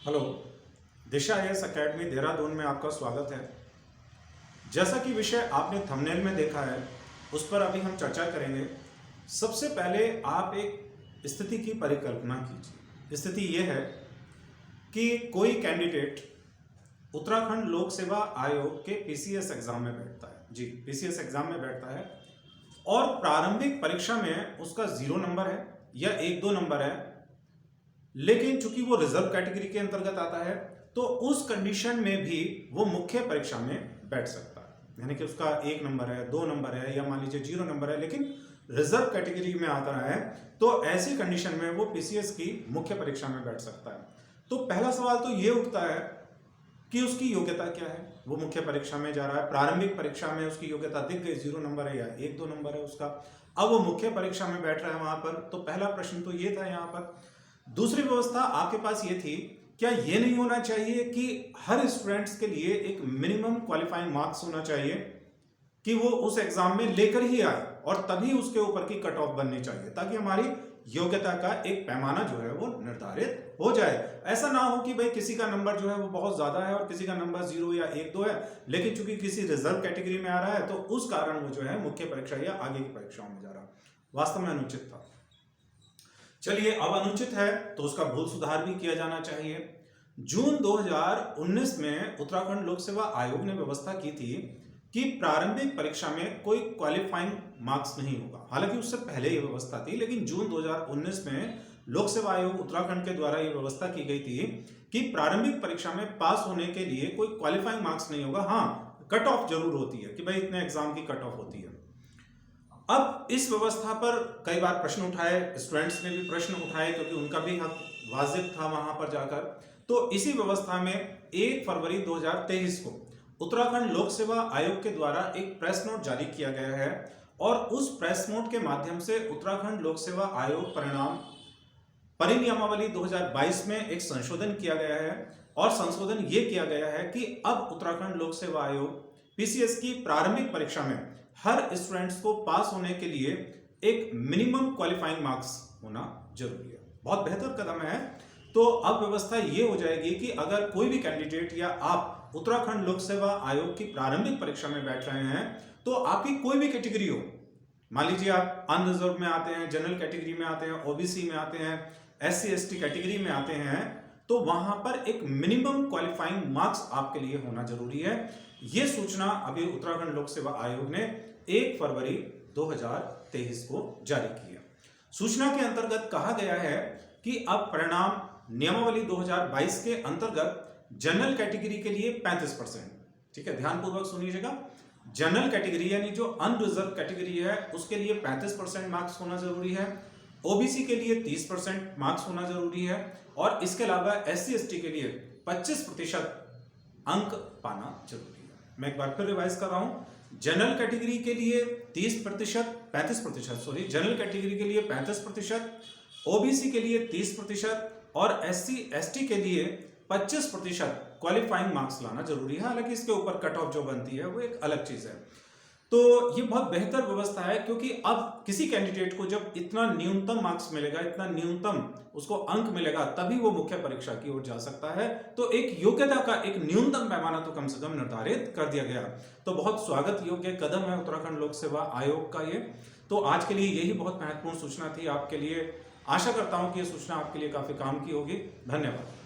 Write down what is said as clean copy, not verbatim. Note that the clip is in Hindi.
हेलो, दिशा आईएएस एकेडमी देहरादून में आपका स्वागत है। जैसा कि विषय आपने थंबनेल में देखा है, उस पर अभी हम चर्चा करेंगे। सबसे पहले आप एक स्थिति की परिकल्पना कीजिए। स्थिति यह है कि कोई कैंडिडेट उत्तराखंड लोक सेवा आयोग के पीसीएस एग्जाम में बैठता है। जी, पीसीएस एग्जाम में बैठता है और प्रारंभिक परीक्षा में उसका 0 नंबर है या 1-2 नंबर है, लेकिन चूंकि वो रिजर्व कैटेगरी के अंतर्गत आता है तो उस कंडीशन में भी वो मुख्य परीक्षा में बैठ सकता है। यानी कि उसका 1 नंबर है, 2 नंबर है या मान लीजिए 0 नंबर है, लेकिन रिजर्व कैटेगरी में आता है, तो ऐसी कंडीशन में वो पीसीएस की मुख्य परीक्षा में बैठ सकता है। तो पहला सवाल तो ये उठता है कि उसकी योग्यता क्या है। वो मुख्य परीक्षा में जा रहा है, प्रारंभिक परीक्षा में उसकी योग्यता दिख गई, 0 नंबर है या 1-2 नंबर है उसका। अब वो मुख्य परीक्षा में बैठ रहा है वहां पर, तो पहला प्रश्न तो ये था यहाँ पर। दूसरी व्यवस्था आपके पास ये थी, क्या ये नहीं होना चाहिए कि हर स्टूडेंट्स के लिए एक मिनिमम क्वालिफाइंग मार्क्स होना चाहिए कि वो उस एग्जाम में लेकर ही आए और तभी उसके ऊपर की कट ऑफ बननी चाहिए, ताकि हमारी योग्यता का एक पैमाना जो है वो निर्धारित हो जाए। ऐसा ना हो कि भाई किसी का नंबर जो है वो बहुत ज्यादा है और किसी का नंबर 0 या 1-2 है, लेकिन चूंकि किसी रिजर्व कैटेगरी में आ रहा है तो उस कारण वो जो है मुख्य परीक्षा या आगे की परीक्षाओं में जा रहा है। वास्तव में अनुचित था। चलिए, अब अनुचित है तो उसका भूल सुधार भी किया जाना चाहिए। जून 2019 में उत्तराखंड लोक सेवा आयोग ने व्यवस्था की थी कि प्रारंभिक परीक्षा में कोई क्वालिफाइंग मार्क्स नहीं होगा। हालांकि उससे पहले यह व्यवस्था थी, लेकिन जून 2019 में लोक सेवा आयोग उत्तराखंड के द्वारा यह व्यवस्था की गई थी कि प्रारंभिक परीक्षा में पास होने के लिए कोई क्वालिफाइंग मार्क्स नहीं होगा। हाँ, कट ऑफ जरूर होती है कि भाई इतने एग्जाम की कट ऑफ होती है। अब इस व्यवस्था पर कई बार प्रश्न उठाए, स्टूडेंट्स ने भी प्रश्न उठाए क्योंकि उनका भी हक वाजिब था वहां पर जाकर। तो इसी व्यवस्था में 1 फरवरी 2023 को उत्तराखंड लोक सेवा आयोग के द्वारा एक प्रेस नोट जारी किया गया है और उस प्रेस नोट के माध्यम से उत्तराखंड लोक सेवा आयोग परिनियमावली 2022 में एक संशोधन किया गया है। और संशोधन ये किया गया है कि अब उत्तराखंड लोक सेवा आयोग पीसीएस की प्रारंभिक परीक्षा में हर स्टूडेंट्स को पास होने के लिए एक मिनिमम क्वालिफाइंग मार्क्स होना जरूरी है। बहुत बेहतर कदम है। तो अब व्यवस्था ये हो जाएगी कि अगर कोई भी कैंडिडेट या आप उत्तराखंड लोक सेवा आयोग की प्रारंभिक परीक्षा में बैठ रहे हैं, तो आपकी कोई भी कैटेगरी हो, मान लीजिए आप अनरिजर्व में आते हैं, जनरल कैटेगरी में आते हैं, ओबीसी में आते हैं, SC/ST कैटेगरी में आते हैं, तो वहां पर एक मिनिमम क्वालिफाइंग मार्क्स आपके लिए होना जरूरी है। यह सूचना अभी उत्तराखंड लोक सेवा आयोग ने 1 फरवरी 2023 को जारी की है। सूचना के अंतर्गत कहा गया है कि अब परिणाम नियमावली 2022 के अंतर्गत जनरल कैटेगरी के लिए 35%, ठीक है, ध्यानपूर्वक सुनिएगा, जनरल कैटेगरी यानी जो अनरिजर्व कैटेगरी है उसके लिए 35% मार्क्स होना जरूरी है, ओबीसी के लिए 30% मार्क्स होना जरूरी है और इसके अलावा SC/ST के लिए 25% अंक पाना जरूरी है। मैं एक बार फिर रिवाइज कर रहा हूं। जनरल कैटेगरी के लिए 35%, जनरल कैटेगरी के लिए 35%, ओबीसी के लिए 30% और SC/ST के लिए 25% क्वालिफाइंग मार्क्स लाना जरूरी है। हालांकि इसके ऊपर कट ऑफ जो बनती है वो एक अलग चीज है। तो ये बहुत बेहतर व्यवस्था है क्योंकि अब किसी कैंडिडेट को जब इतना न्यूनतम मार्क्स मिलेगा, इतना न्यूनतम उसको अंक मिलेगा, तभी वो मुख्य परीक्षा की ओर जा सकता है। तो एक योग्यता का एक न्यूनतम पैमाना तो कम से कम निर्धारित कर दिया गया। तो बहुत स्वागत योग्य कदम है उत्तराखंड लोक सेवा आयोग का ये। तो आज के लिए यही बहुत महत्वपूर्ण सूचना थी आपके लिए। आशा करता हूं कि ये सूचना आपके लिए काफी काम की होगी। धन्यवाद।